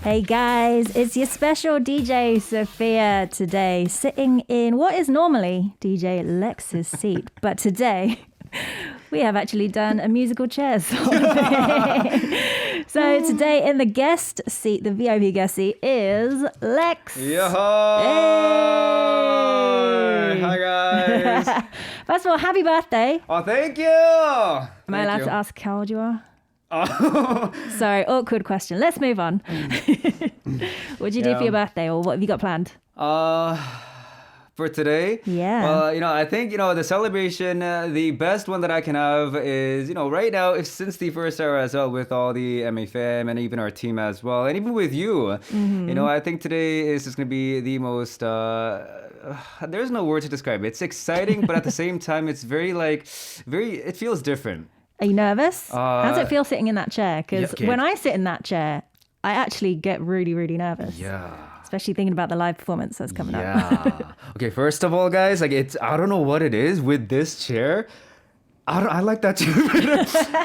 Hey guys, it's your special DJ Sophia today, sitting in what is normally DJ Lex's seat. But today, we have actually done a musical chairs. So today in the guest seat, the VIP guest seat, is Lex. Yo! Hey! Hi guys! First of all, happy birthday. Oh, thank you! Am I allowed to ask how old you are? Oh. Sorry, awkward question. Let's move on. What did you do for your birthday, or what have you got planned? For today? Yeah. Well, I think, the celebration, the best one that I can have is, right now, since the first hour as well, with all the MFM and even our team as well, and even with you, I think today is just going to be the most, there's no word to describe it. It's exciting, but at the same time, it's it feels different. Are you nervous? How does it feel sitting in that chair? Because when I sit in that chair, I actually get really, really nervous. Yeah. Especially thinking about the live performance that's coming up. Yeah. Okay, first of all, guys, I don't know what it is with this chair. I like that chair.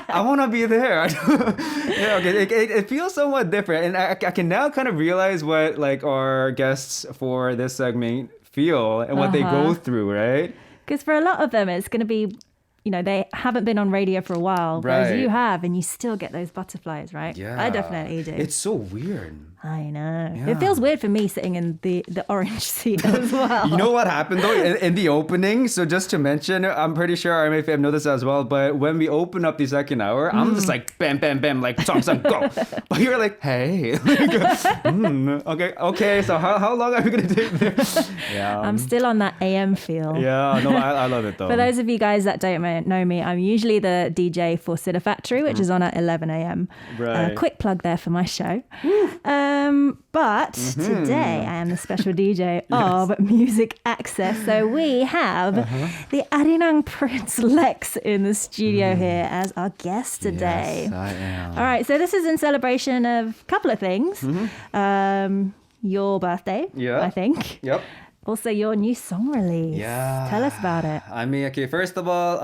I want to be there. It feels somewhat different. And I can now kind of realize what our guests for this segment feel and what they go through, right? Because for a lot of them, it's going to be, they haven't been on radio for a while, whereas you have, and you still get those butterflies, right? Yeah. I definitely do. It's so weird. I know. Yeah. It feels weird for me sitting in the orange seat as well. You know what happened though in the opening? So just to mention, I'm pretty sure our MFM know this as well, but when we open up the second hour, I'm just like bam, bam, bam, like song, go. But you're like, hey. Okay, so how long are we going to take there? Yeah. I'm still on that AM feel. Yeah, no, I love it though. For those of you guys that don't know me, I'm usually the DJ for Sitter Factory, which is on at 11 a.m. Right. Quick plug there for my show. But today I am the special DJ of Music Access. So we have the Arirang Prince Lex in the studio here as our guest today. Yes, I am. All right, so this is in celebration of a couple of things. Your birthday, I think. Yep. Also, your new song release. Yeah. Tell us about it. I mean, okay, first of all,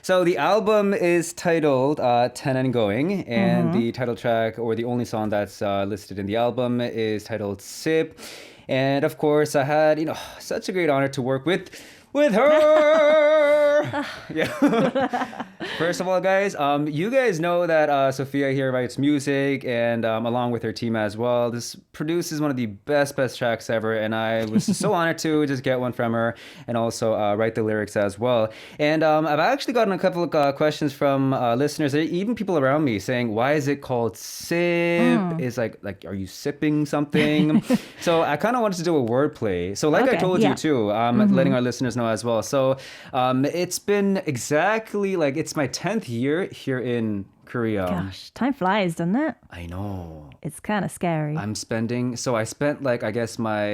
so the album is titled 10 and Going, and the title track, or the only song that's listed in the album, is titled Sip. And of course, I had, such a great honor to work with her. Yeah. First of all, guys, you guys know that Sophia here writes music, and along with her team as well, this produces one of the best tracks ever, and I was so honored to just get one from her and also write the lyrics as well. And I've actually gotten a couple of questions from listeners, even people around me, saying, why is it called Sip? Is like are you sipping something? So I kind of wanted to do a wordplay. So I told you too, letting our listeners know as well. So it's been exactly it's my 10th year here in Korea. Gosh, time flies, doesn't it? I know. It's kind of scary. I spent I guess my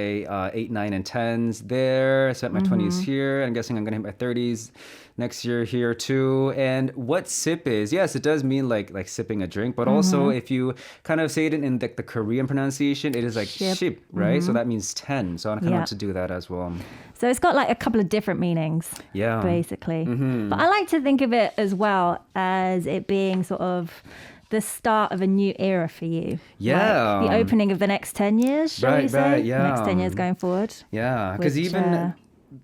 8, 9, and 10s there. I spent my 20s here. I'm guessing I'm going to hit my 30s next year here too. And what sip is, yes, it does mean like sipping a drink, but also if you kind of say it in the Korean pronunciation, it is like ship, right? So that means 10. So I kind of want to do that as well. So it's got a couple of different meanings, basically. But I like to think of it as well as it being sort of the start of a new era for you. Yeah. The opening of the next 10 years, shall we say? Right, yeah. The next 10 years going forward. Yeah, because even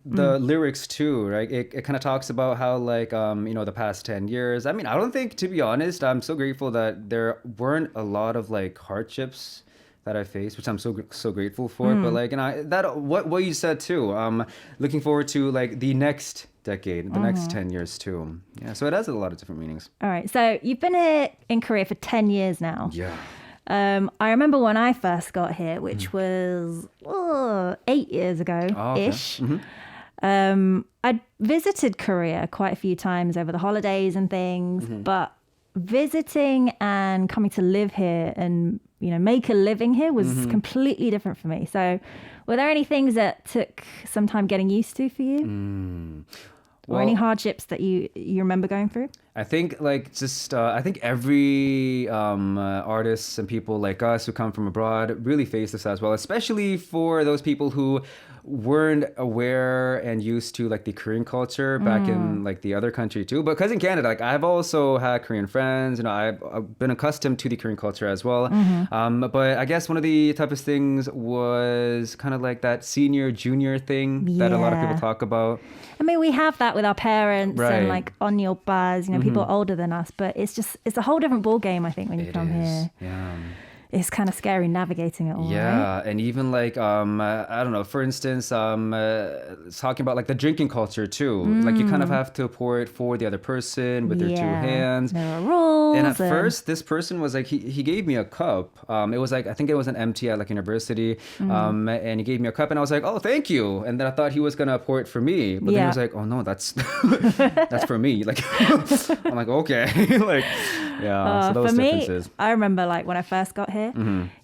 the lyrics too, right? It kind of talks about how the past 10 years. I mean, I don't think, to be honest, I'm so grateful that there weren't a lot of hardships that I faced, which I'm so grateful for. But that what you said too. Looking forward to the next decade, the next 10 years too. Yeah, so it has a lot of different meanings. All right, so you've been here in Korea for 10 years now. Yeah. I remember when I first got here, which was 8 years ago-ish. I'd visited Korea quite a few times over the holidays and things, but visiting and coming to live here and make a living here was completely different for me. So were there any things that took some time getting used to for you? Or any hardships that you remember going through? I think like just I think every artists and people like us who come from abroad really face this as well, especially for those people who weren't aware and used to like the Korean culture back in like the other country too. But because in Canada, like I've also had Korean friends, you know, I've been accustomed to the Korean culture as well. But I guess one of the toughest things was kind of like that senior junior thing that a lot of people talk about. I mean, we have that with our parents Right. and like on your buzz, you know, people older than us, but it's a whole different ball game, I think, when you come here. Yeah. It's kind of scary navigating it all, Yeah, right? and even like I don't know, for instance, talking about like the drinking culture too. Like you kind of have to pour it for the other person with their two hands. There are rules. And at first, this person was like, he gave me a cup. It was like, I think it was an empty at like university. And he gave me a cup and I was like, oh, thank you. And then I thought he was going to pour it for me. But then he was like, oh no, that's that's for me. Like, I'm like, okay. Like, yeah, so those for me, differences. I remember like when I first got here,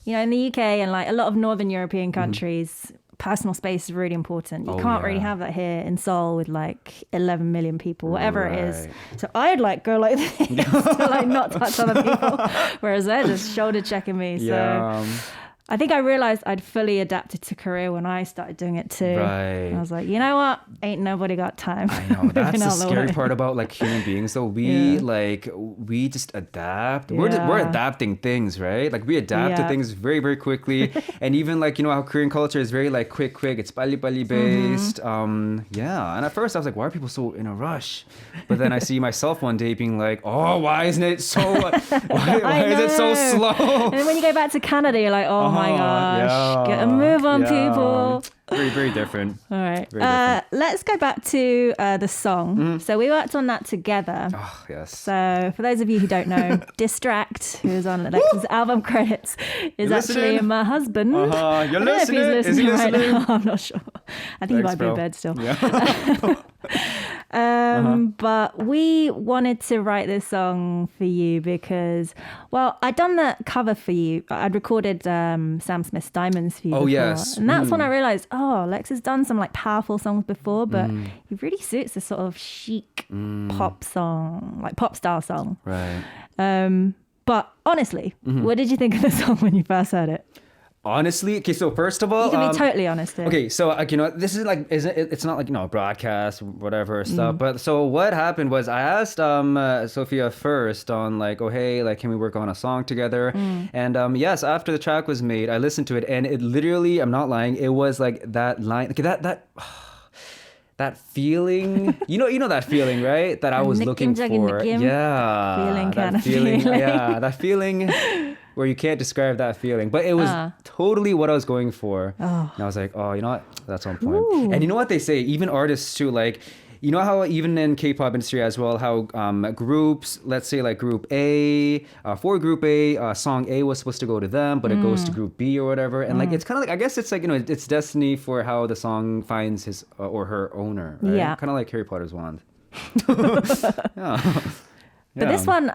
you know, in the UK and like a lot of Northern European countries, personal space is really important. You can't really have that here in Seoul with like 11 million people, whatever it is. So I'd like go like this to like not touch other people, whereas they're just shoulder checking me. So I think I realized I'd fully adapted to Korea when I started doing it too. Right. I was like, you know what? Ain't nobody got time. I know. That's the Moving all scary way. part about like human beings. So we just adapt. We're adapting things, right? Like we adapt to things very, very quickly. And even like, you know, how Korean culture is very like quick. It's 빨리빨리 based. Yeah. And at first I was like, why are people so in a rush? But then I see myself one day being like, oh, why isn't it so, why is it so slow? And then when you go back to Canada, you're like, oh my gosh, get a move on, people. Very, very different. All right. Very different. Let's go back to the song. So we worked on that together. Oh, yes. So for those of you who don't know, Distract, who's on Alex's album credits, is actually listening? my husband. You're I don't know if he's listening? Is he right listening? now. I'm not sure. I think he might be in bed still. Yeah. But we wanted to write this song for you because, well, I'd done the cover for you. I'd recorded Sam Smith's Diamonds for you before. Yes. And that's when I realized, oh, Lex has done some like powerful songs before, but he really suits this sort of chic pop song, like pop style song. Right. But honestly, what did you think of the song when you first heard it? Honestly, okay, so first of all... You can be totally honest here. Okay, so, like, you know, this is like, it's not like, you know, a broadcast, whatever stuff. But so what happened was I asked Sophia first on like, oh, hey, like, can we work on a song together? And yes, after the track was made, I listened to it and it literally, I'm not lying, it was like that line, okay, that feeling, you know that feeling, right? That I was looking for. Yeah. Feeling that kind of feeling. feeling. Yeah, that feeling where you can't describe that feeling. But it was totally what I was going for. And I was like, oh, you know what? That's on point. Ooh. And you know what they say? Even artists too, like, you know how even in K-pop industry as well, how groups, let's say like group A, for group A, song A was supposed to go to them, but it goes to group B or whatever. And like, it's kind of like, I guess it's like, you know, it's destiny for how the song finds his or her owner, right? Yeah. Kind of like Harry Potter's wand. But this one,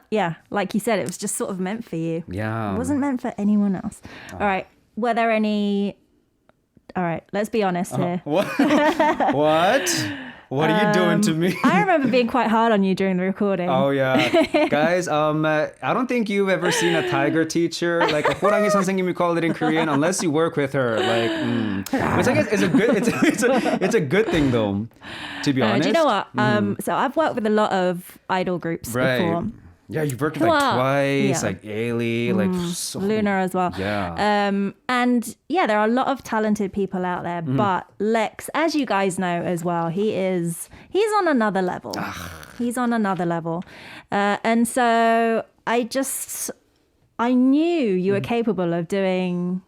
like you said, it was just sort of meant for you. Yeah. It wasn't meant for anyone else. All right. Were there any... All right, let's be honest here. What? What are you doing to me? I remember being quite hard on you during the recording. Oh yeah, guys. I don't think you've ever seen a tiger teacher, like a 호랑이 선생님, we call it in Korean, unless you work with her. Like, which I guess is a good. It's a good thing though, to be honest. Do you know what? So I've worked with a lot of idol groups before. Yeah, you've worked with like Twice, Yeah. like Ailey, like so, Luna as well. Yeah. And yeah, there are a lot of talented people out there, but Lex, as you guys know as well, he's on another level. He's on another level. And so I knew you were capable of doing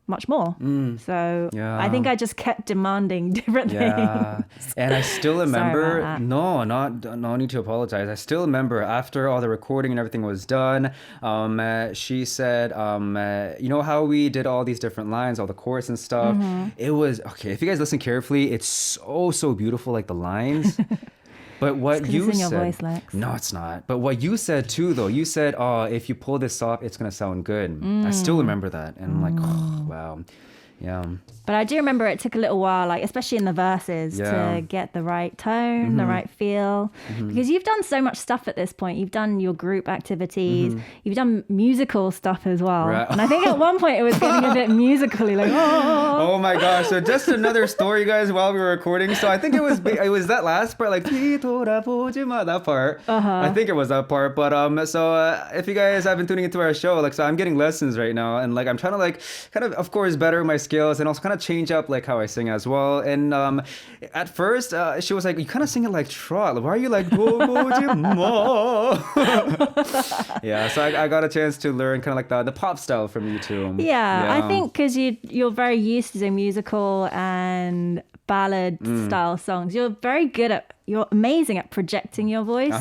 much more. So I think I just kept demanding different things. And I still remember, Sorry no need to apologize. I still remember after all the recording and everything was done, she said, you know how we did all these different lines, all the chorus and stuff? It was, okay, if you guys listen carefully, it's so beautiful, like the lines. But what you it's in said, your voice, Lex. No, it's not. But what you said too, though, you said, "Oh, if you pull this off, it's gonna sound good." I still remember that, and I'm like, oh, wow. Yeah. But I do remember it took a little while, like especially in the verses, to get the right tone, the right feel. Because you've done so much stuff at this point. You've done your group activities. You've done musical stuff as well. Right. And I think at one point it was getting a bit musically, like, oh my gosh. So just another story, guys, while we were recording. So I think it was that last part, like, that part. I think it was that part. But so if you guys have been tuning into our show, like, so I'm getting lessons right now. And like, I'm trying to like kind of course, better my skills and also kind of change up like how I sing as well. And at first, she was like, "You kind of sing it like trot. Why are you like go mo?" Yeah, so I got a chance to learn kind of like the pop style from you too. Yeah, I think because you're very used to doing musical and ballad style songs. You're amazing at projecting your voice.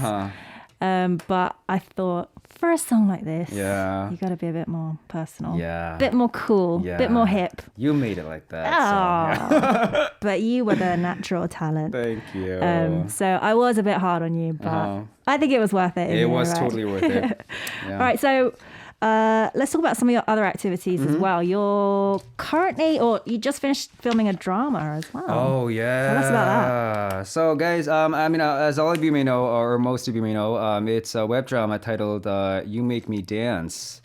But I thought for a song like this, you got to be a bit more personal, a bit more cool, a bit more hip. You made it like that. Oh, but you were the natural talent. Thank you. So I was a bit hard on you, but I think it was worth it. It was totally worth it. All right, so let's talk about some of your other activities as well. You're currently, or you just finished filming a drama as well. Oh, yeah. Tell us about that. So, guys, I mean, as all of you may know, or most of you may know, it's a web drama titled You Make Me Dance.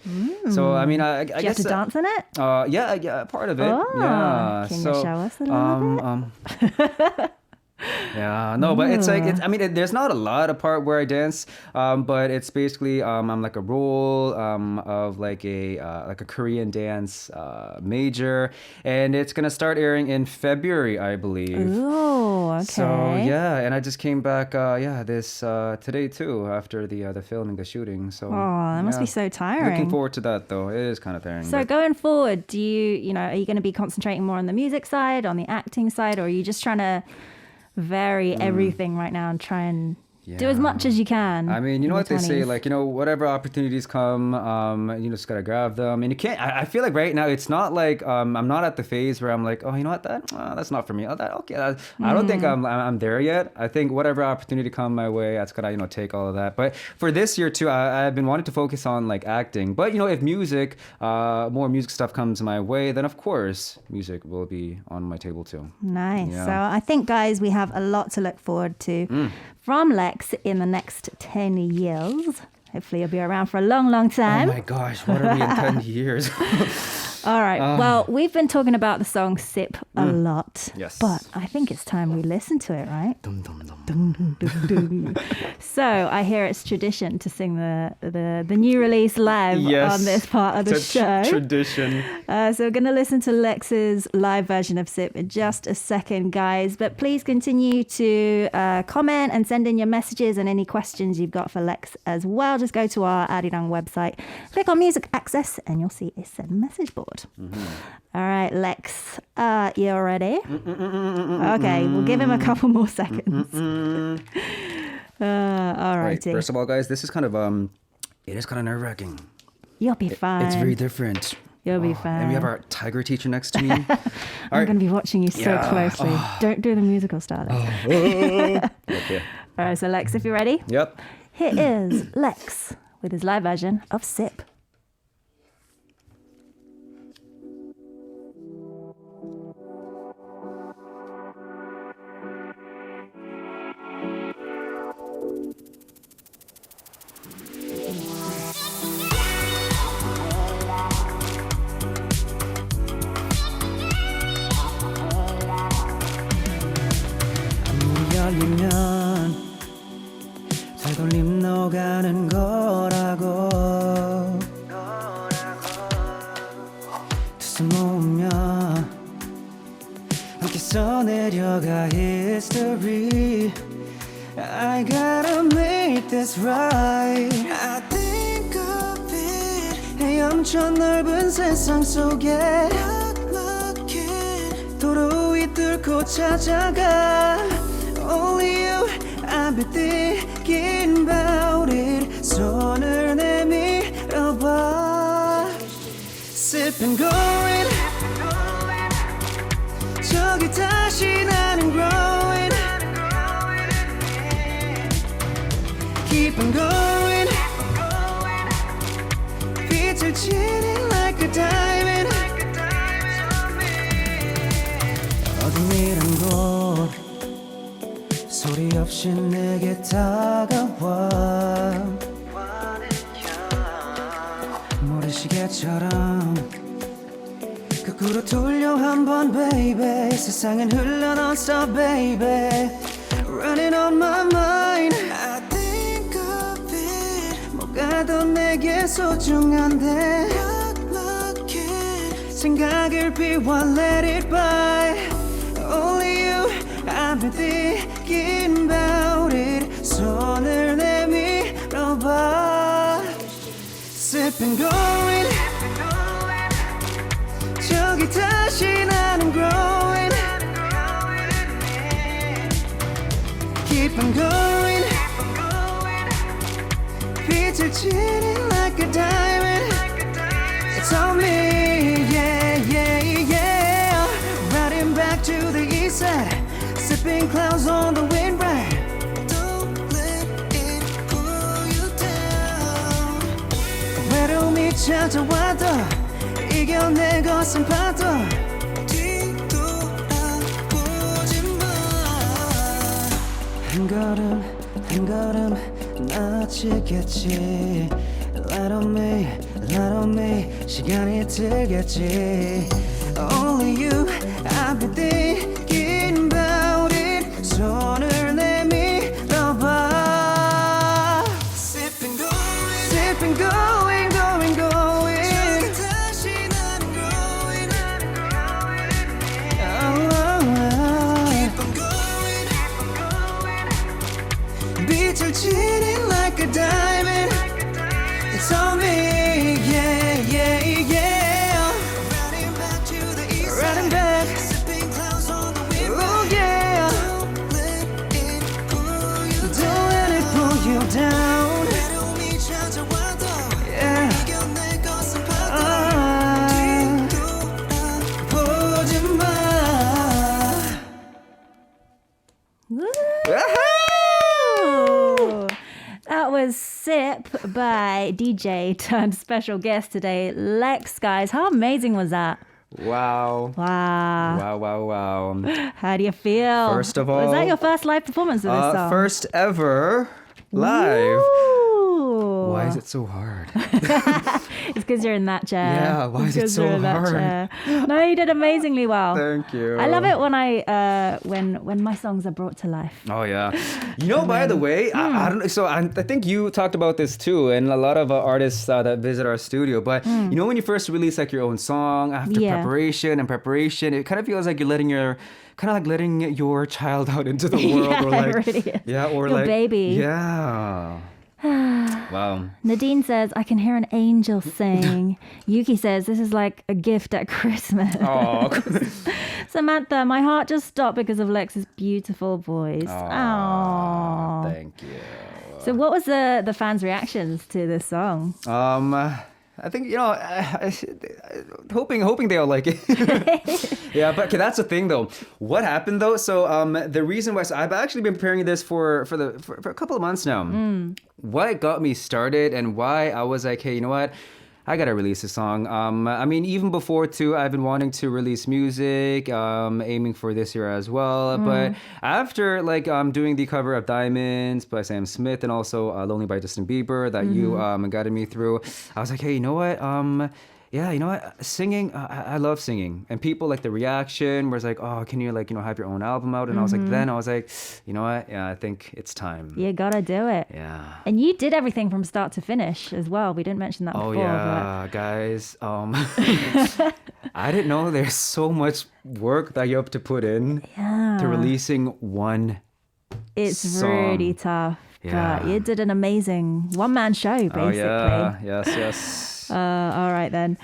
So, I mean, I Do you guess... have to dance in it? Yeah, part of it. Oh, yeah. Can you show us a little bit? Yeah, no, but it's like, I mean, there's not a lot of part where I dance, but it's basically, I'm like a role of like a Korean dance major, and it's gonna start airing in February, I believe. Oh, okay. So yeah, and I just came back, this today too, after the filming, the shooting. So that must be so tiring. Looking forward to that though. It is kind of tiring. So going forward, are you going to be concentrating more on the music side, on the acting side, or are you just trying to vary everything right now and try and do as much as you can? I mean, you know what they say, like, whatever opportunities come, you just gotta grab them. And you can't, I feel like right now, it's not like, I'm not at the phase where I'm like, oh, you know what, that's not for me. I don't think I'm there yet. I think whatever opportunity come my way, that's gotta, take all of that. But for this year too, I've been wanting to focus on like acting. But, if music, more music stuff comes my way, then of course, music will be on my table too. Nice. Yeah. So I think, guys, we have a lot to look forward to from LEX in the next 10 years. Hopefully you'll be around for a long, long time. Oh my gosh, what are we in 10 years? All right. Well, we've been talking about the song Sip a lot. Yes. But I think it's time we listen to it, right? Dum, dum, dum. Dum, dum, dum, dum. So I hear it's tradition to sing the new release live on this part of the show. Tradition. So we're going to listen to Lex's live version of Sip in just a second, guys. But please continue to comment and send in your messages and any questions you've got for Lex as well. Just go to our Arirang website, click on Music Access, and you'll see a send message board. All right, Lex, you ready? Okay, we'll give him a couple more seconds. All righty. Right, first of all, guys, this is kind of it is kind of nerve-wracking. You'll be fine. It's very different. You'll be fine. And we have our tiger teacher next to me. I'm going to be watching you so closely. Don't do the musical style. Okay. All right, so Lex, if you're ready. Yep. Here is Lex with his live version of Sip. 열리면 살돌림 녹아는 거라고 두 손 모으며 함께 써내려가 history I gotta make this right I think of it 헤엄쳐 넓은 세상 속에 도로 위 뚫고 찾아가 Only you, I've been thinking about it 손을 내밀어봐 Sip and going 저기 다시 나는 growing Keep on going 빛을 지닌 like a diamond 없이 내게 다가와 모래시계처럼 거꾸로 돌려 한번 baby 세상은 흘러 non-stop baby Running on my mind I think of it 뭐가 더 내게 소중한데 생각을 비워 let it by Only you I've been thinking about it 손을 내밀어봐 Sipping going 저기 다시 나는 growing Keep on going 빛을 지닌 like a diamond It's on me, yeah, yeah, yeah Riding back to the east side Sipping clouds on the wind ride Don't let it pull you down 외로움이 찾아와도 이겨내 거센 파도 뒤돌아보지 마 한 걸음 한 걸음 나아지겠지 Light on me 시간이 들겠지 Only you I've been thinking about it 손을 내밀어봐 Sipping going going 저기 다시 나는 growing Keep on going 빛을 지닌 like a diamond It's on me, yeah, yeah, yeah Riding back to the east side Riding back Sipping clouds on the wind Oh yeah Don't let it pull you down 외로움이 찾아와도 yeah. 이겨내 거센 파도 뒤돌아보지 마 That was Sip by DJ turned special guest today, Lex, guys. How amazing was that? Wow. Wow. Wow. How do you feel? First of all, was that your first live performance of this song? First ever live. Ooh. Why is it so hard? It's because you're in that chair. Yeah, why is it Because so you're in that hard? chair. No, you did amazingly well. Thank you. I love it when when my songs are brought to life. Oh yeah. You know, by the way, I don't. So I think you talked about this too, and a lot of artists that visit our studio. But you know, when you first release like your own song, after Yeah. preparation, it kind of feels like you're letting your child out into the world, Yeah, or like it really is. yeah, or Your like baby. Yeah. Wow. Nadine says, I can hear an angel sing. Yuki says, this is like a gift at Christmas. Oh. Samantha, my heart just stopped because of Lex's beautiful voice. Aw, Aww. thank you. So what was the fans' reactions to this song? I think, hoping they'll like it. Yeah, but okay, that's the thing though. What happened though? So the reason why, so I've actually been preparing this for a couple of months now. What got me started and why I was like, hey, you know what? I gotta release a song. I mean, even before too, I've been wanting to release music, aiming for this year as well. But after doing the cover of Diamonds by Sam Smith and also Lonely by Justin Bieber that you guided me through, I was like, hey, you know what? Yeah, you know what? Singing, I love singing. And people like the reaction was like, oh, can you have your own album out? And I was like, you know what? Yeah, I think it's time. You gotta do it. Yeah. And you did everything from start to finish as well. We didn't mention that Oh before. yeah, guys. I didn't know there's so much work that you have to put in to releasing one It's song. really tough. Yeah. But you did an amazing one-man show, basically. Oh yeah, yes. All right then.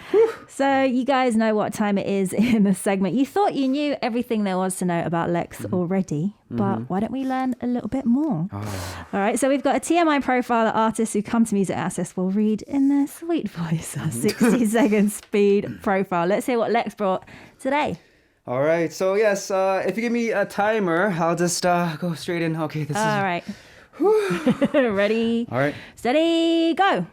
So you guys know what time it is in the segment. You thought you knew everything there was to know about Lex already, but why don't we learn a little bit more? All right, so we've got a TMI profile of artists who come to Music Access will read in their sweet voice a 60-second speed profile. Let's hear what Lex brought today. All right, so yes, if you give me a timer, I'll just go straight in. Okay, this All right. Ready? All right. Steady, go.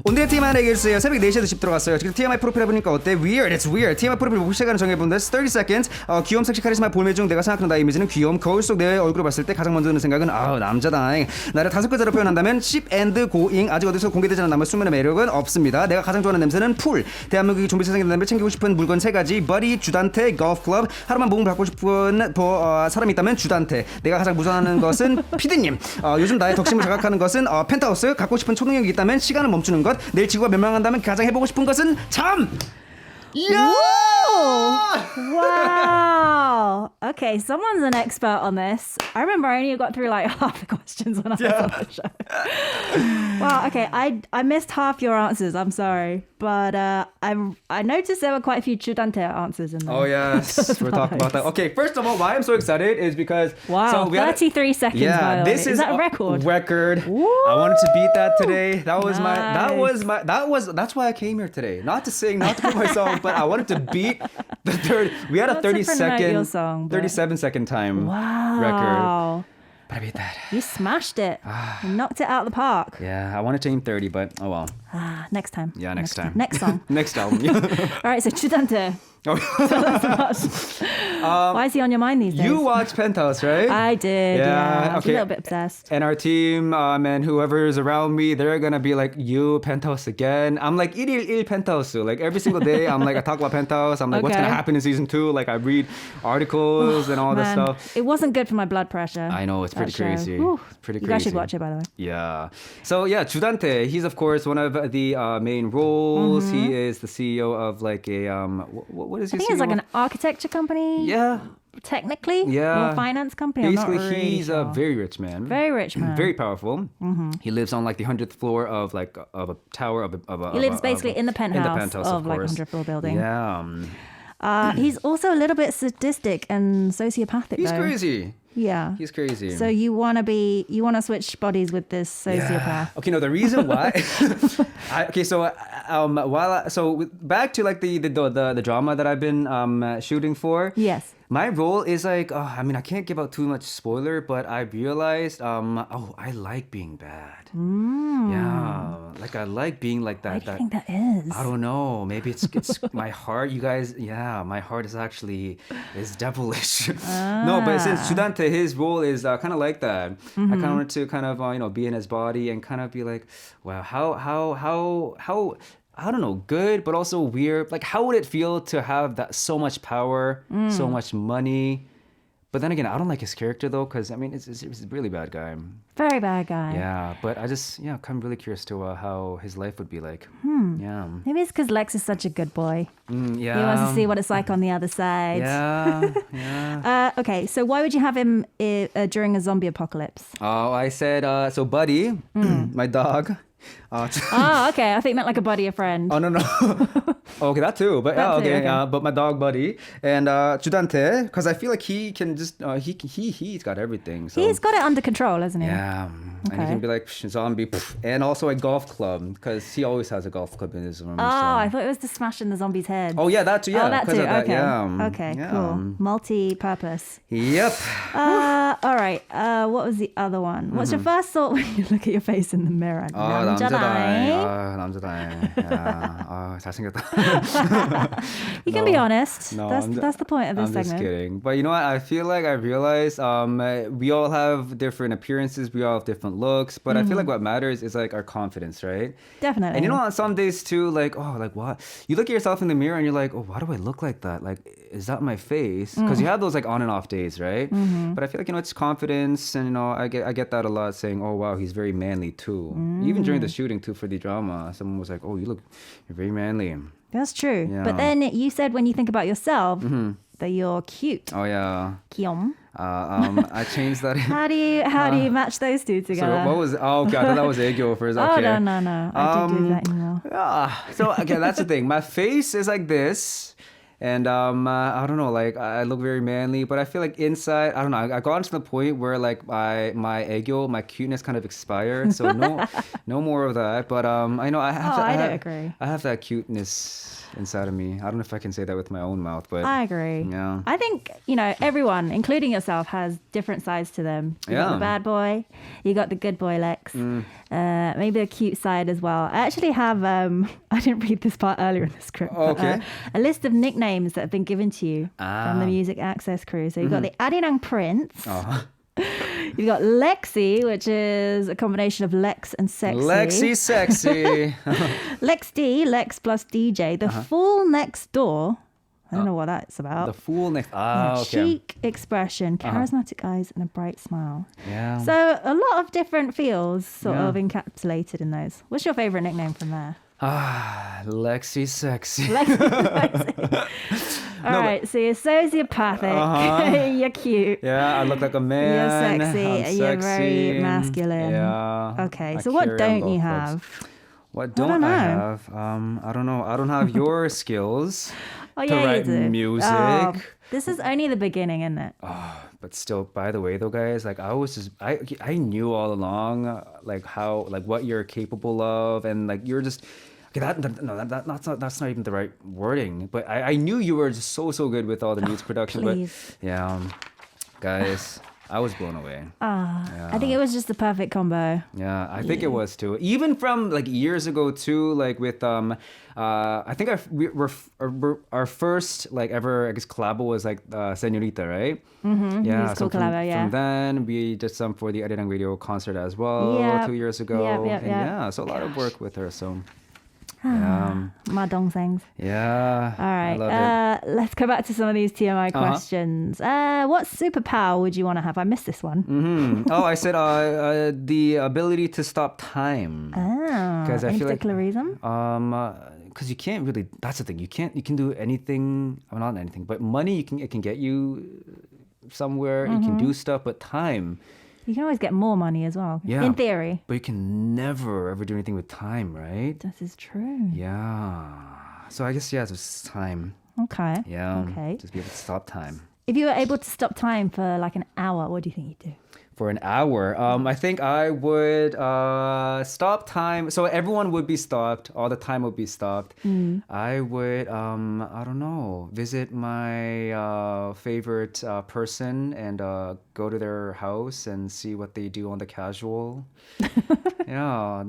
오늘의 TMI 얘기해주세요. 새벽 4시에도 집 들어갔어요. 지금 TMI 프로필 해보니까 어때? Weird, it's weird. TMI 프로필 보고 시간을 정해본다. 30 seconds. 귀여움, 섹시, 카리스마, 볼매 중 내가 생각하는 나의 이미지는 귀여움. 거울 속 내 얼굴을 봤을 때 가장 먼저 드는 생각은 남자다. 나를 5글자로 표현한다면 ship and going. 아직 어디서 공개되지 않은 나머지 숙면의 매력은 없습니다. 내가 가장 좋아하는 냄새는 풀. 대한민국이 좀비 세상에 된다면 챙기고 싶은 물건 3가지. 버디, 주단태, 골프 클럽. 하루만 몸을 바꾸고 싶은 사람이 있다면 주단태. 내가 가장 무서워하는 것은 피디님. 요즘 나의 덕심을 자각하는 것은 펜트하우스. 갖고 싶은 초능력이 있다면 시간을 멈추는 것. 내일 지구가 멸망한다면 가장 해보고 싶은 것은 잠! Wow. Okay, someone's an expert on this. I remember I only got through like half the questions when I was on the show. Wow, okay, I missed half your answers. I'm sorry. But I noticed there were quite a few Chudante answers in there. Oh, yes. We're talking about that. Okay, first of all, why I'm so excited is because... Wow, 33 seconds, by the way. This is that a record? Record. Woo! I wanted to beat that today. Nice. That's why I came here today. Not to sing, not to put my song, but I wanted to beat the third. We had a 37-second time record. But I beat that. You smashed it. You knocked it out of the park. Yeah, I wanted to aim 30, but oh well. Next time. Yeah, next time. Next song. Next album. All right, so Chudante. Why is he on your mind these days? You watched Penthouse, right? I did, yeah. I was a little bit obsessed. And our team and whoever is around me, they're going to be like, you, Penthouse again. I'm like, il Penthouse. Like every single day, I talk about Penthouse. I'm like, what's going to happen in season 2? Like I read articles and all this stuff. It wasn't good for my blood pressure. I know, it's pretty crazy. It's pretty crazy. You guys should watch it, by the way. Yeah. So yeah, Chudante, he's of course one of the main roles. Mm-hmm. He is the CEO of like a, what is he? I think it's like an architecture company. Yeah. Technically. Yeah. Or a finance company. Basically, I'm not really he's sure. a very rich man. Very rich man. Very powerful. Mm-hmm. He lives on like the 100th floor of like of a tower He lives basically in the penthouse of like a 100th floor building. Yeah. He's also a little bit sadistic and sociopathic. He's crazy. Yeah. He's crazy. So you want to switch bodies with this sociopath. Yeah. Okay, no, the reason why back to like the drama that I've been shooting for. Yes. My role is like, I can't give out too much spoiler, but I realized, I like being bad. Yeah, like I like being like that. Why do you think that is? I don't know. Maybe it's my heart. You guys, my heart is devilish. No, but since Chudante, his role is kind of like that. Mm-hmm. I kind of wanted to kind of be in his body and kind of be like, wow, how I don't know, good, but also weird. Like, how would it feel to have that so much power, so much money? But then again, I don't like his character though, because it's a really bad guy. Very bad guy. Yeah, but I just I'm really curious to how his life would be like. Yeah. Maybe it's because Lex is such a good boy. Yeah. He wants to see what it's like on the other side. Yeah. Yeah. Okay, so why would you have him during a zombie apocalypse? Oh, I said so, Buddy, my dog. Okay. I think meant like a buddy, a friend. Oh, no. Okay, that too. But okay. But my dog Buddy and Chudante, because I feel like he can just he's got everything. So. He's got it under control, hasn't he? Yeah. Okay. And he can be like zombie, and also a golf club because he always has a golf club in his room. Oh, I thought it was to smash in the zombies' heads. Oh yeah, that too. Yeah, that too. Of that, okay. Yeah. Okay. Cool. Multi-purpose. Yep. All right. What was the other one? What's your first thought when you look at your face in the mirror? 남자다잉. 야, 잘생겼다. You can be honest. No, that's the point of this segment. I'm just kidding. But you know what? I feel like I realized we all have different appearances. We all have different looks. But I feel like what matters is like our confidence, right? Definitely. And you know, on some days too, like, what? You look at yourself in the mirror and you're like, why do I look like that? Like, is that my face? Because you have those like on and off days, right? But I feel like, it's confidence. And, I get that a lot saying, oh, wow, he's very manly too. Even during the shooting too for the drama, someone was like, oh, you're very manly. That's true. Yeah. But then you said when you think about yourself that you're cute. Oh, yeah. Kyom. I changed that. How do you match those two together? So what was? Oh, okay. I thought that was eggo first. Okay. Oh no. I don't do that anymore. Yeah. So okay, that's the thing. My face is like this, And I don't know, like I look very manly, but I feel like inside, I don't know. I got to the point where like my aegyo, my cuteness kind of expired. So no more of that. But I know I have. I don't agree. I have that cuteness inside of me. I don't know if I can say that with my own mouth, but I agree. Yeah. I think, everyone, including yourself, has different sides to them. You got the bad boy, you got the good boy Lex, maybe a cute side as well. I actually have, I didn't read this part earlier in the script, Okay. but, a list of nicknames that have been given to you from the Music Access crew. So you've got the Arirang Prince. You've got Lexi, which is a combination of Lex and sexy. Lexi sexy. Lex D, Lex plus DJ. The Fool Next Door. I don't know what that's about. The fool next. Okay. Chic expression, charismatic eyes, and a bright smile. Yeah. So a lot of different feels sort of encapsulated in those. What's your favorite nickname from there? Lexi sexy. All right, so you're sociopathic, you're cute, Yeah, I look like a man. you're sexy, I'm you're very masculine. Yeah. Okay, I so what carry on don't both you vibes. have? What don't don't I know. have? I don't know. I don't have your skills Oh to yeah, write you do. music. Oh, this is only the beginning, isn't it? But still, by the way, though, guys, like I knew all along, like how, like what you're capable of, and like you're just. Okay, that's not even the right wording. But I knew you were just so good with all the music production. please. But yeah, guys, I was blown away. I think it was just the perfect combo. Yeah, I think it was too. Even from like years ago too, like with I think our first like ever I guess collab was like Señorita, right? Mm-hmm. Yeah, Musical so collabo, yeah. From then we did some for the Arirang Radio concert as well Yep. 2 years ago. Yep. And yeah, so a lot of work with her. So yeah, Ma dongsangs. yeah. All I right, love it. let's go back to some of these TMI questions. What superpower would you want to have? I missed this one. Oh, I said the ability to stop time. Oh, 'Cause I any feel like- particular reason? Because you can't really. That's the thing. You can do anything. Well, not anything, but money. It can get you somewhere. You can do stuff, but time. You can always get more money as well. Yeah. In theory. But you can never ever do anything with time, right? This is true. Yeah. So I guess it's just time. Okay. Yeah. Okay. Just be able to stop time. If you were able to stop time for like an hour, what do you think you'd do? For an hour, I think I would stop time. So everyone would be stopped. All the time would be stopped. I would, I don't know, visit my favorite person and go to their house and see what they do on the casual. Yeah,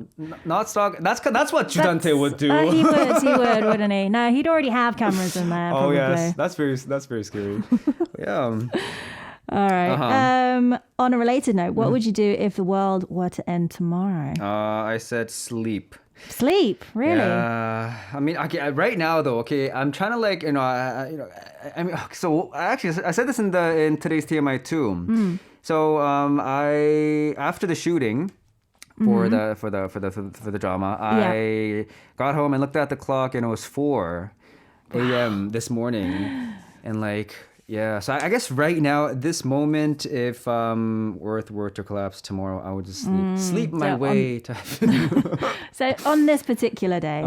not stalk. That's what Judante would do. He would, wouldn't he? No, he'd already have cameras in there. Oh Probably. yes, that's very scary. Yeah. All right. On a related note, what would you do if the world were to end tomorrow? I said sleep. Sleep, really? Yeah. I mean, okay. Right now, though, okay, I'm trying to like, I mean, so actually, I said this in today's TMI too. So, I after the shooting for the drama, I got home and looked at the clock, and it was 4 a.m. this morning, and like. Yeah, so I guess right now, at this moment, if Earth were to collapse tomorrow, I would just sleep my way to heaven. So on this particular day,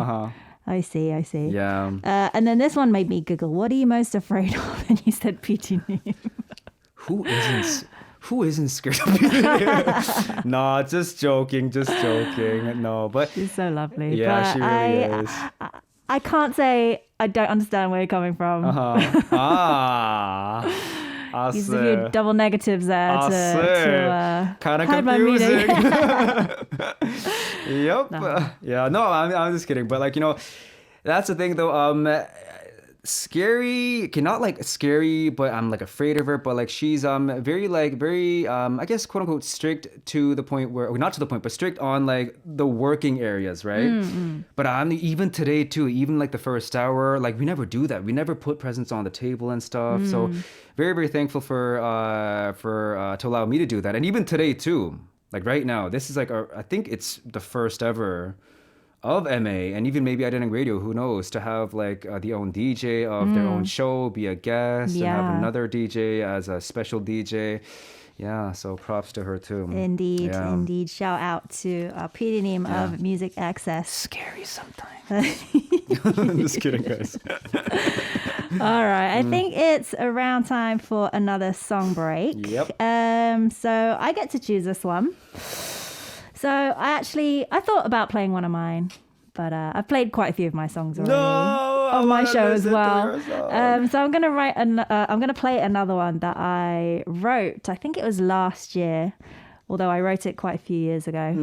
I see. Yeah. And then this one made me giggle. What are you most afraid of? And you said PT name. Who isn't scared of me? No, just joking. No, but She's so lovely. yeah, but she really is. I can't say I don't understand where you're coming from. Used a few double negatives there to kind of hide my confusing. meaning. Yep. No. Yeah. No, I'm just kidding. But like that's the thing though. Scary. Okay, not like scary, but I'm like afraid of her. But like she's very I guess quote unquote strict to the point where not to the point, but strict on like the working areas, right? But I'm even today too. Even like the first hour, like we never do that. We never put presents on the table and stuff. So very thankful for to allow me to do that. And even today too. Like right now, this is like I think it's the first ever of MA, and even maybe Arirang Radio, who knows, to have like the own DJ of their own show, be a guest, and have another DJ as a special DJ. Yeah, so props to her too. Indeed. Shout out to PDNIM of Music Access. Scary sometimes. I'm just kidding, guys. All right. I think it's around time for another song break. Yep. So I get to choose this one. So I thought about playing one of mine, but I've played quite a few of my songs already on my show as well. So I'm gonna play another one that I wrote. I think it was last year, although I wrote it quite a few years ago.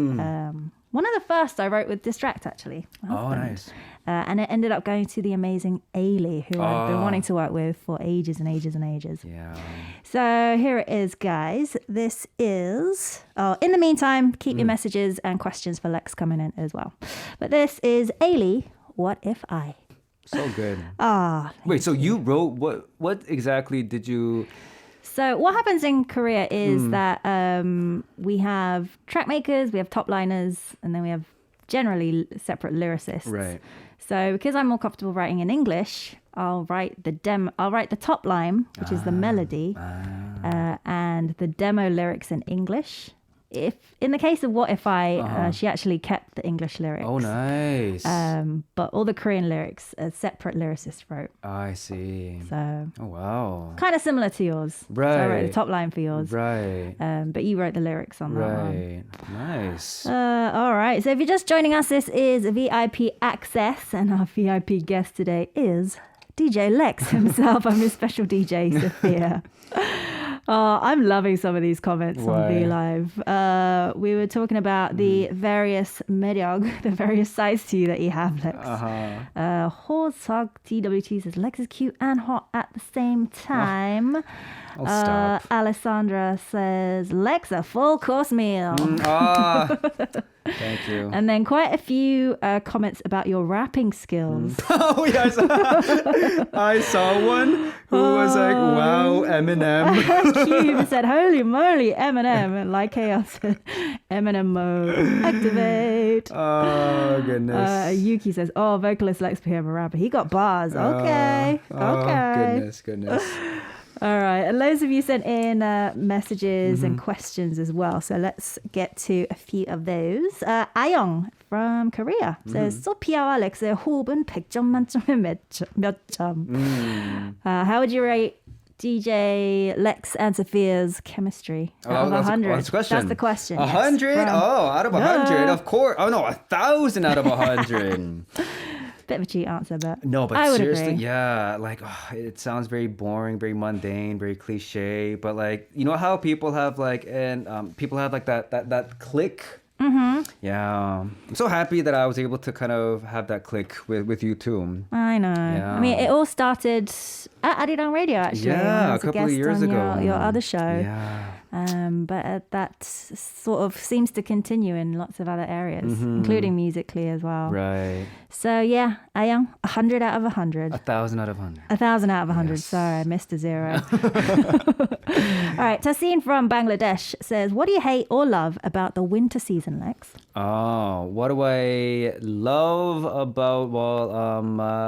One of the first I wrote with Distract, actually. Oh, nice. And it ended up going to the amazing Ailey, who I've been wanting to work with for ages and ages and ages. Yeah. So here it is, guys. This is... Oh, in the meantime, keep your messages and questions for Lex coming in as well. But this is Ailey, What If I? So good. Wait, so you wrote... What exactly did you... So what happens in Korea is that we have track makers, we have top liners, and then we have generally separate lyricists. Right. So because I'm more comfortable writing in English, I'll write the top line, which is the melody, and the demo lyrics in English. If in the case of What If I, she actually kept the English lyrics. Oh, nice. But all the Korean lyrics, a separate lyricist wrote. I see. So. Oh, wow. Kind of similar to yours. Right. So I wrote the top line for yours. Right. But you wrote the lyrics on that one. Right. Nice. All right. So if you're just joining us, this is VIP Access, and our VIP guest today is DJ Lex himself. I'm his special DJ, Sophia. Oh, I'm loving some of these comments on V Live. We were talking about the various 매력, the various sides to you that you have, Lex. Horsog TWT says Lex is cute and hot at the same time. Oh, stop. Alessandra says Lex a full course meal. Thank you. And then quite a few comments about your rapping skills. Oh, yeah, I saw one who was like, wow, Eminem. Cube said, holy moly, Eminem. And like Chaos said, Eminem mode, activate. Oh, goodness. Yuki says, oh, vocalist Lex became a rapper. He got bars. Okay. Okay. Goodness. All right. And loads of you sent in messages and questions as well. So let's get to a few of those. Ayong from Korea says, 소피아와 렉스의 호흡은 100점 만점에 몇 점? How would you rate DJ Lex and Sophia's chemistry out of 100? That's the question. That's the question. 100? Yes. Out of 100, of course. Oh, no, 1,000 out of 100. Bit of a cheat answer, but no, but I would seriously, agree. yeah, like it sounds very boring, very mundane, very cliche. But like, you know how people have like, and people have like that click. Yeah, I'm so happy that I was able to kind of have that click with you too. I know. Yeah. I mean, it all started at Arirang Radio, actually. Yeah, a couple of guest years on ago. Your other show. Yeah. But that sort of seems to continue in lots of other areas, including musically as well. Right. So yeah, Ayang, 100 out of 100. 1,000 out of 100. 1,000 out of 100. Yes. Sorry, I missed a zero. All right, Tassin from Bangladesh says, what do you hate or love about the winter season, Lex? Oh, what do I love about,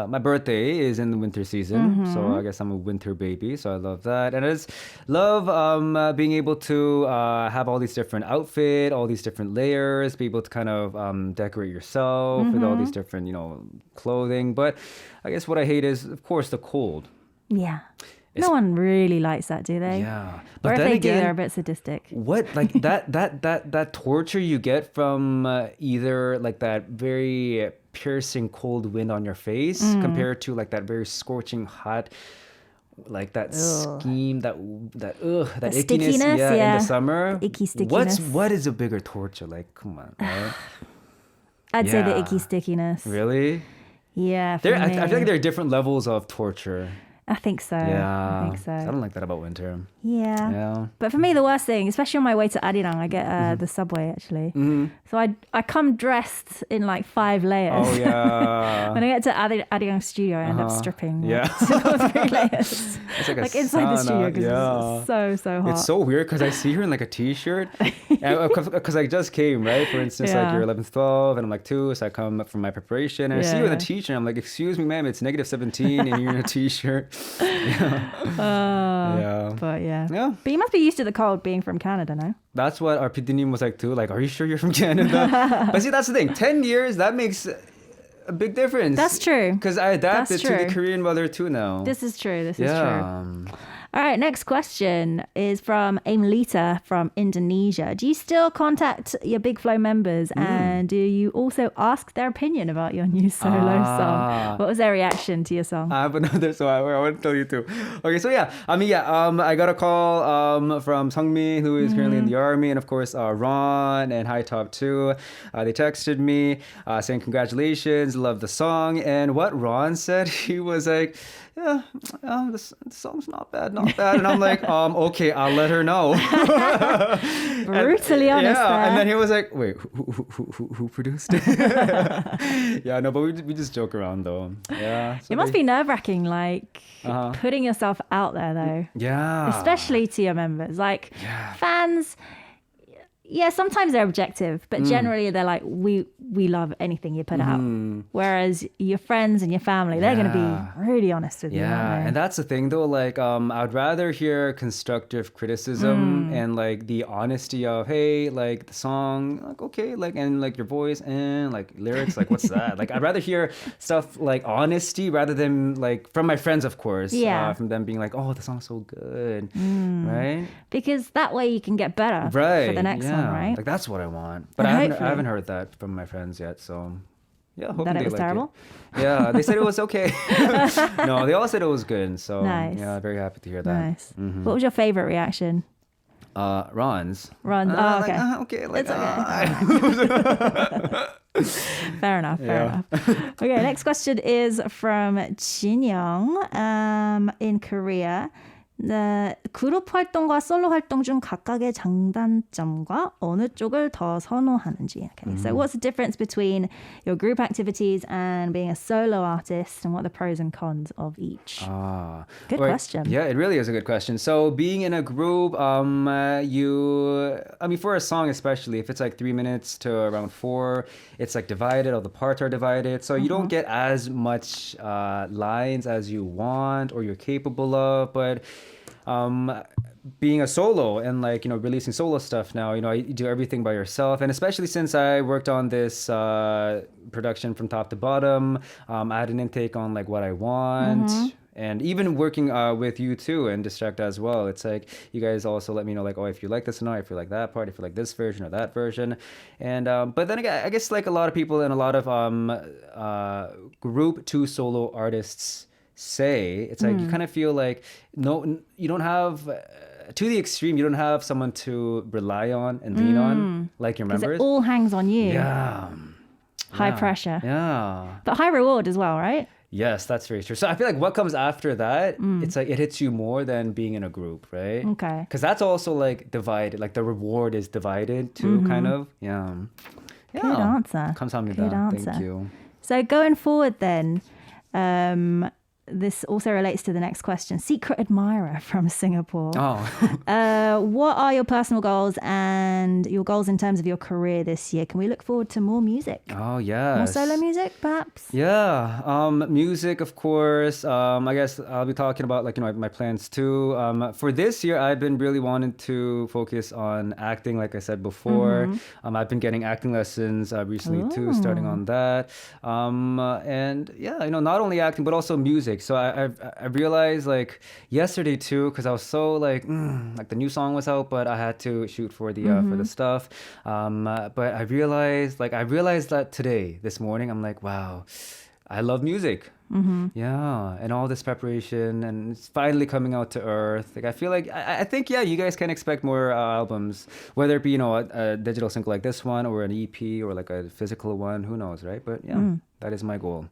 my birthday is in the winter season, so I guess I'm a winter baby, so I love that. And I just love being able to have all these different outfits, all these different layers, be able to kind of decorate yourself with all these different, clothing. But I guess what I hate is, of course, the cold. Yeah. No one really likes that, do they? Yeah. But or if they do, they're a bit sadistic. What, like that torture you get from either like that very piercing cold wind on your face compared to like that very scorching hot, like that steam, that ickiness, in the summer. The icky stickiness. What is a bigger torture? Like, come on, right? I'd say the icky stickiness. Really? Yeah. I feel like there are different levels of torture. I think so. Yeah. I think so. I don't like that about winter. Yeah. Yeah. But for me, the worst thing, especially on my way to Arirang, I get the subway actually. So I come dressed in like 5 layers. Oh yeah. When I get to Arirang studio, I end up stripping. Yeah. 3 layers. It's like inside the studio sauna. because it's so hot. It's so weird because I see her in like a t-shirt. Because I just came, right? For instance, like you're 11th, 12, and I'm like 2, so I come up from my preparation and I see you in a t-shirt. I'm like, excuse me, ma'am, it's -17 and you're in a t-shirt. Yeah. But yeah. But you must be used to the cold being from Canada, no? That's what our PD님 was like too. Like, are you sure you're from Canada? But see, that's the thing. 10 years, that makes a big difference. That's true. Because I adapted That's to the true. Korean weather too now. This is true. This is true. yeah. All right, next question is from Aimlita from Indonesia. Do you still contact your Big Flow members and do you also ask their opinion about your new solo song? What was their reaction to your song? I have another, so I want to tell you too. Okay, so yeah, I got a call from Sungmi, who is currently in the army, and of course Ron and High Top too. They texted me saying congratulations, love the song, and what Ron said, he was like, yeah, the song's not bad, and I'm like, okay, I'll let her know. Brutally honest there. And then he was like, wait, who produced it? Yeah, no, but we just joke around though. Yeah. So It must be nerve-wracking, like putting yourself out there though. Yeah. Especially to your members. Like Yeah. fans, yeah, sometimes they're objective, but generally they're like, we love anything you put out. Whereas your friends and your family, they're going to be really honest with you. Yeah, aren't they? and that's the thing though, like I'd rather hear constructive criticism and like the honesty of, hey, like the song, like okay, like and like your voice and like lyrics, like what's that? Like I'd rather hear stuff like honesty rather than like from my friends, of course. Yeah. From them being like, oh, the song's so good. Right? Because that way you can get better Right. for the next one, right? Like that's what I want. But And I hopefully- haven't heard that from my friends yet, so yeah, hoping That it they was like terrible? it. Yeah, they said it was okay. No, they all said it was good. So Nice. yeah, very happy to hear that. Nice. What was your favorite reaction? Ron's. Ron. Like, okay. okay, like It's Fair enough. Fair enough. Okay, next question is from Jin Young in Korea. 네, 그룹 활동과 솔로 활동 중 각각의 장단점과 어느 쪽을 더 선호하는지. Okay, so what's the difference between your group activities and being a solo artist, and what are the pros and cons of each? Good question. Yeah, it really is a good question. So being in a group, for a song especially, if it's like 3 minutes to around 4, it's like divided, all the parts are divided. So you don't get as much lines as you want or you're capable of, but being a solo and like, releasing solo stuff now, you do everything by yourself. And especially since I worked on this production from top to bottom, I had an intake on like what I want. And even working with you too and Distract as well, it's like you guys also let me know like, oh, if you like this or not, if you like that part, if you like this version or that version. And but then again, I guess like a lot of people and a lot of group to solo artists say, it's like you kind of feel like no, you don't have to the extreme, you don't have someone to rely on and lean on like your Because members. it all hangs on you. Yeah. High pressure. Yeah. But high reward as well, right? Yes, that's very true. So I feel like what comes after that, it's like it hits you more than being in a group, right? Okay. Because that's also like divided, like the reward is divided too, kind of. Yeah. Yeah. Good answer. 감사합니다. Good answer. Thank you. So going forward then, this also relates to the next question. Secret admirer from Singapore. Oh. What are your personal goals and your goals in terms of your career this year? Can we look forward to more music? Oh, yes. More solo music, perhaps? Yeah, music, of course. I guess I'll be talking about like my plans too. For this year, I've been really wanting to focus on acting, like I said before. I've been getting acting lessons recently too, starting on that. And yeah, not only acting but also music. So I realized like yesterday too, because I was so like the new song was out, but I had to shoot for the stuff. But I realized that today, this morning, I'm like, wow, I love music. Yeah, and all this preparation, and it's finally coming out to earth. Like I feel like I think you guys can expect more albums, whether it be a digital single like this one, or an EP, or like a physical one. Who knows, right? But yeah, that is my goal.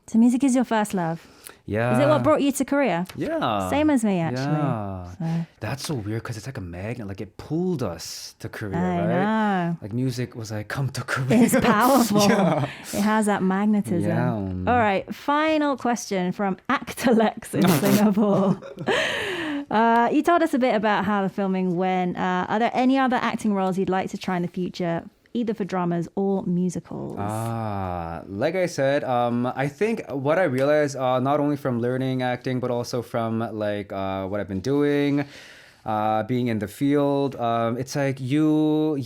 So music is your first love. Yeah. Is it what brought you to Korea? Yeah. Same as me, actually. Yeah. So. That's so weird because it's like a magnet. Like it pulled us to Korea, I right? know. Like music was like, come to Korea. It's powerful. Yeah. It has that magnetism. Yeah. All right. Final question from actor LEX in Singapore. You told us a bit about how the filming went. Are there any other acting roles you'd like to try in the future, either for dramas or musicals? Like I said, I think what I realized, not only from learning acting, but also from like what I've been doing, being in the field, it's like you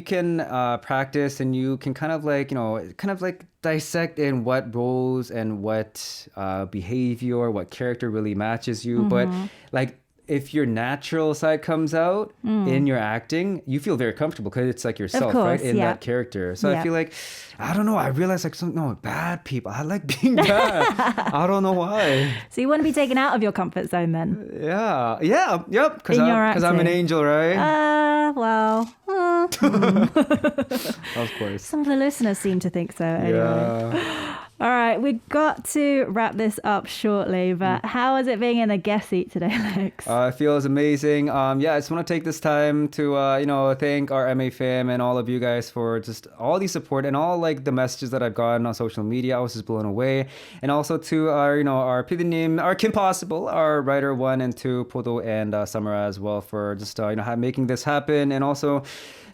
can practice and you can kind of like dissect in what roles and what behavior or what character really matches you. But like, if your natural side comes out in your acting, you feel very comfortable because it's like yourself, course, right? In that character. So I feel like, I don't know, I realized like, bad people. I like being bad. I don't know why. So you want to be taken out of your comfort zone then? Yeah. Yep. Because I'm an acting. angel, right? Of course. Some of the listeners seem to think so anyway. Yeah. All right, we've got to wrap this up shortly, but how is it being in the guest seat today, Lex? It feels amazing. I just want to take this time to, thank our MA fam and all of you guys for just all the support and all like the messages that I've gotten on social media. I was just blown away. And also to our PD님, our Kim Possible, our writer 1 and 2, Podo and Samara as well for just, making this happen and also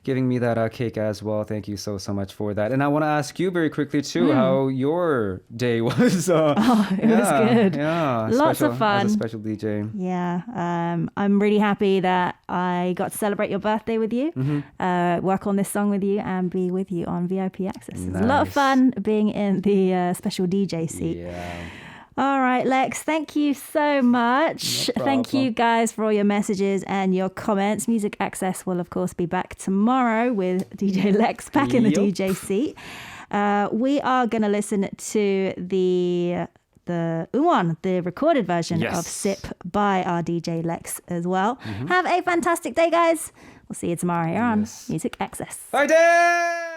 giving me that cake as well. Thank you so much for that. And I want to ask you very quickly too how your day was. It was good. Yeah, Lots of fun. As a special DJ. Yeah, I'm really happy that I got to celebrate your birthday with you, work on this song with you, and be with you on VIP Access. It was a lot of fun being in the special DJ seat. Yeah. All right, Lex, thank you so much. No Thank problem. you guys for all your messages and your comments. Music Access will, of course, be back tomorrow with DJ Lex back in the DJ seat. We are going to listen to the Uwon, the recorded version of Sip by our DJ Lex as well. Have a fantastic day, guys. We'll see you tomorrow here on Music Access. Bye, day!